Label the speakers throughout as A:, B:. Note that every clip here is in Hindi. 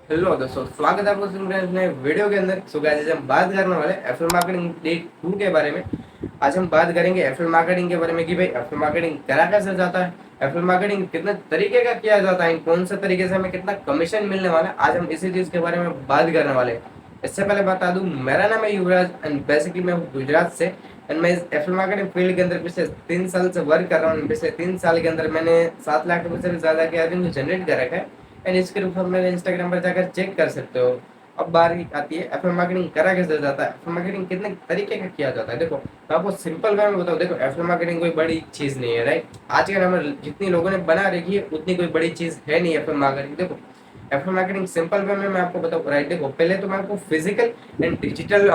A: हेलो दोस्तों, स्वागत है आपको सुन रहे हैं नए वीडियो के अंदर। सो गाइस, आज हम बात करने वाले एफिल मार्केटिंग डे 2 के बारे में। आज हम बात करेंगे एफिल मार्केटिंग के बारे में कि भाई एफिल मार्केटिंग करा कैसे जाता है, एफिल मार्केटिंग कितने तरीके का किया जाता है, कौन से तरीके से हमें कितना कमीशन मिलने वाला है। आज हम इसी चीज के बारे में बात करने वाले हैं। इससे पहले बता दूं, मेरा नाम है युवराज एंड बेसिकली मैं हूँ गुजरात से। एंड मैं इस एफिल मार्केटिंग फील्ड के अंदर पिछले 3 साल से वर्क कर रहा हूँ। पिछले 3 साल के अंदर मैंने 7 लाख रुपए से भी ज्यादा की अर्निंग जनरेट कर रखा है। एंड इसके ऊपर मेरे इंस्टाग्राम पर जाकर चेक कर सकते हो। अब बारी आती है एफएम मार्केटिंग करा कैसे जाता है, एफएम मार्केटिंग कितने तरीके का किया जाता है। देखो मैं आपको सिंपल वे में बताऊँ, देखो एफएम मार्केटिंग कोई बड़ी चीज नहीं है, राइट। आज के टाइम में जितनी लोगों ने बना रखी है उतनी कोई बड़ी चीज है नहीं एफएम मार्केटिंग। देखो एफएम मार्केटिंग सिंपल वे में मैं आपको बताऊँ, राइट। देखो पहले तो मैं आपको physical and digital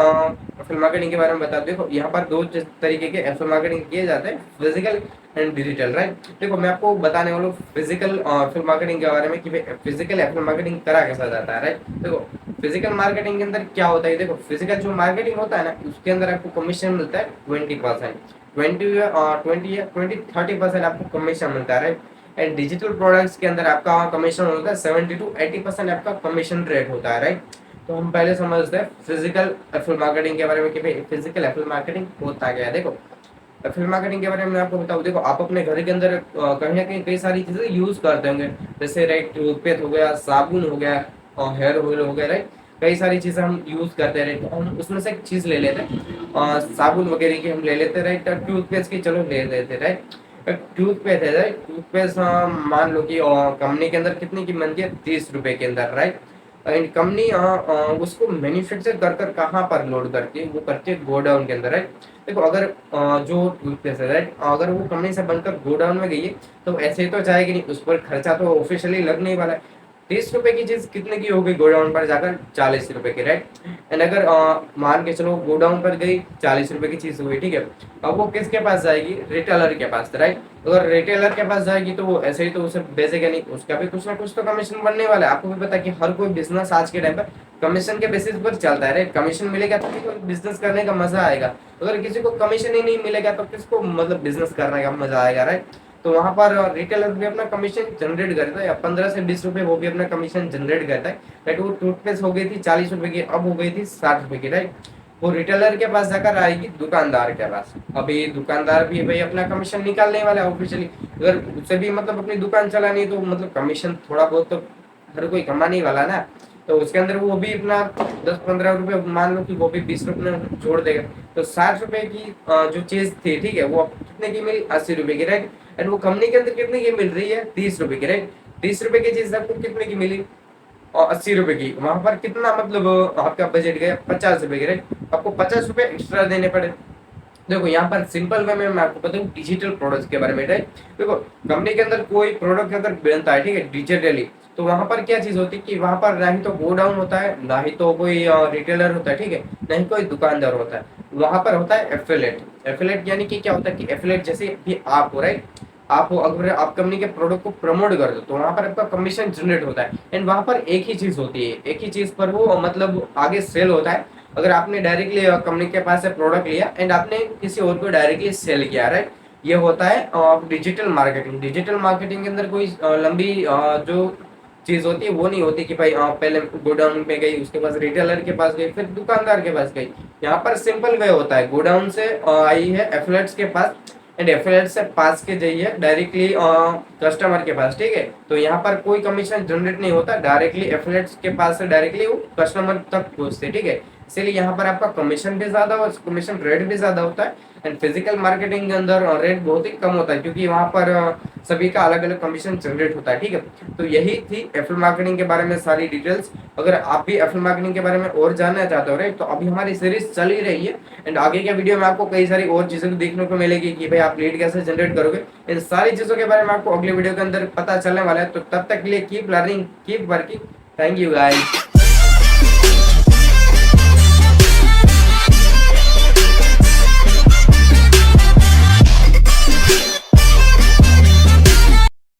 A: FM marketing के बारे में बता दूं। देखो यहाँ पर दो तरीके के एफएम मार्केटिंग किए जाते हैं, फिजिकल एंड डिजिटल, राइट। देखो मैं आपको बताने वाला हूँ फिजिकल एफएम मार्केटिंग के बारे में कि भाई फिजिकल एफएम मार्केटिंग करा कैसा जाता है, राइट। देखो फिजिकल मार्केटिंग के अंदर क्या होता है, देखो फिजिकल जो मार्केटिंग होता है ना, उसके अंदर आपको कमीशन मिलता है 20%, 20 30% आपको कमीशन मिलता है, राइट। एंड डिजिटल प्रोडक्ट्स के अंदर आपका कमीशन होता है 70 to 80% आपका कमीशन रेट होता है, राइट। तो हम पहले समझते हैं फिजिकल एफिल मार्केटिंग के बारे में कि भाई फिजिकल एफिल मार्केटिंग होता क्या है। देखो एफिल मार्केटिंग के बारे में मैं आपको बताऊं, देखो आप अपने घर के अंदर कहीं ना कहीं कई सारी चीजें यूज करते होंगे, जैसे राइट टूथपेस्ट हो गया, साबुन हो गया और हेयर ऑयल हो गया, राइट। कई सारी चीजें हम यूज करते हैं, राइट। हम उसमें से एक चीज ले लेते हैं, साबुन वगैरह की हम ले लेते हैं, राइट। टूथपेस्ट की चलो ले लेते हैं, राइट। टूथपेस्ट है, राइट। टूथपेस्ट मान लो कि कंपनी के अंदर कितनी की बनती है, 30 रुपए के अंदर, राइट। एंड कंपनी उसको मैन्युफैक्चर कर कर कहाँ पर लोड करती है, वो करती है गोडाउन के अंदर, राइट। देखो अगर जो टूथपेस्ट है, राइट, अगर वो कंपनी से बनकर गोडाउन में गई है तो ऐसे ही तो जाएगी नहीं, उस पर खर्चा तो ऑफिशियली लगने ही वाला है। 30 रुपए की चीज कितने की होगी गोडाउन पर जाकर, 40 रुपए की, राइट। एंड अगर मान के चलो गोडाउन पर गई 40 रुपए की चीज हुई, ठीक है। अब वो किसके पास जाएगी, रिटेलर के पास, राइट। अगर रिटेलर के पास जाएगी तो वो ऐसे ही तो उसे बेचेगा नहीं, उसका भी कुछ ना कुछ तो कमीशन बनने वाला है। आपको भी पता है कि हर कोई बिजनेस आज के टाइम पर कमीशन के बेसिस पर चलता है, राइट। कमीशन मिलेगा तभी तो बिजनेस करने का मजा आएगा। अगर किसी को कमीशन ही नहीं मिलेगा तो किसको मतलब बिजनेस करने का मजा आएगा, राइट। तो वहां पर रिटेलर भी अपना कमीशन जनरेट करता है, या 15 से 20 रुपए वो भी अपना कमीशन जनरेट करता है, राइट। वो टूथपेस्ट हो गई थी 40 रुपए की, अब हो गई थी 60 रुपए की, राइट। वो रिटेलर के पास जाकर आएगी दुकानदार के पास। अभी दुकानदार भी भाई अपना कमीशन निकालने वाला है ऑफिशियली। अगर उसे भी मतलब अपनी दुकान चलानी है तो मतलब कमीशन थोड़ा बहुत तो हर कोई कमाने ही वाला ना। तो उसके अंदर वो भी अपना 10-15 रुपए, मान लो कि वो भी 20 रुपए में जोड़ देगा। तो 60 रुपए की जो चीज थी, ठीक है, वो कितने की मिली, 80 रुपए की, राइट। एंड वो कंपनी के अंदर कितने की मिल रही है, 30 रुपए की, राइट। 30 रुपए की चीज आपको कितने की मिली, और 80 रुपए की। वहां पर कितना मतलब आपका बजट गया, 50 रुपए की, राइट। आपको 50 रुपए एक्स्ट्रा देने पड़े। देखो यहाँ पर सिंपल वे में मैं आपको बताऊँ डिजिटल प्रोडक्ट्स के बारे में, राइट। देखो कंपनी के अंदर कोई प्रोडक्ट अगर बनता है, ठीक है, डिजिटली, तो वहां पर क्या चीज होती है कि वहां पर ना ही तो गोडाउन होता है, ना ही तो कोई रिटेलर होता है, ठीक है, ना ही कोई दुकानदार होता है। वहां पर होता है एफिलेट। एफिलेट यानी कि क्या होता है कि एफिलेट जैसे भी आप हो, राइट। आप अगर आप कंपनी के प्रोडक्ट को प्रमोट कर दो तो वहां पर आपका कमीशन जनरेट होता है। एंड वहां पर एक ही चीज होती है, एक ही चीज पर वो मतलब आगे सेल होता है। अगर आपने डायरेक्टली कंपनी के पास से प्रोडक्ट लिया एंड आपने किसी और को डायरेक्टली सेल किया, राइट, ये होता है डिजिटल मार्केटिंग। डिजिटल मार्केटिंग के अंदर कोई लंबी जो चीज होती है वो नहीं होती कि भाई पहले गोडाउन पे गई, उसके पास रिटेलर के पास गई, फिर दुकानदार के पास गई। यहाँ पर सिंपल वे होता है, गोडाउन से आई है एफिलिएट्स के पास एंड एफिलिएट से पास के जाइए डायरेक्टली कस्टमर के पास, ठीक है। तो यहाँ पर कोई कमीशन जनरेट नहीं होता, डायरेक्टली एफिलिएट्स के पास से डायरेक्टली वो कस्टमर तक पहुंचते, ठीक है। इसीलिए यहाँ पर आपका कमीशन भी ज्यादा और कमीशन रेट भी ज्यादा होता है। एंड फिजिकल मार्केटिंग के अंदर रेट बहुत ही कम होता है, क्योंकि वहाँ पर सभी का अलग अलग कमीशन जनरेट होता है, ठीक है। तो यही थी एफिल मार्केटिंग के बारे में सारी डिटेल्स। अगर आप भी एफिल मार्केटिंग के बारे में और जानना चाहते हो, राइट, तो अभी हमारी सीरीज चल ही रही है। एंड आगे के वीडियो में आपको कई सारी और चीजें देखने को मिलेगी कि भाई आप लीड कैसे जनरेट करोगे। इन सारी चीजों के बारे में आपको अगले वीडियो के अंदर पता चलने वाला है। तो तब तक के लिए keep learning, keep working. Thank you guys.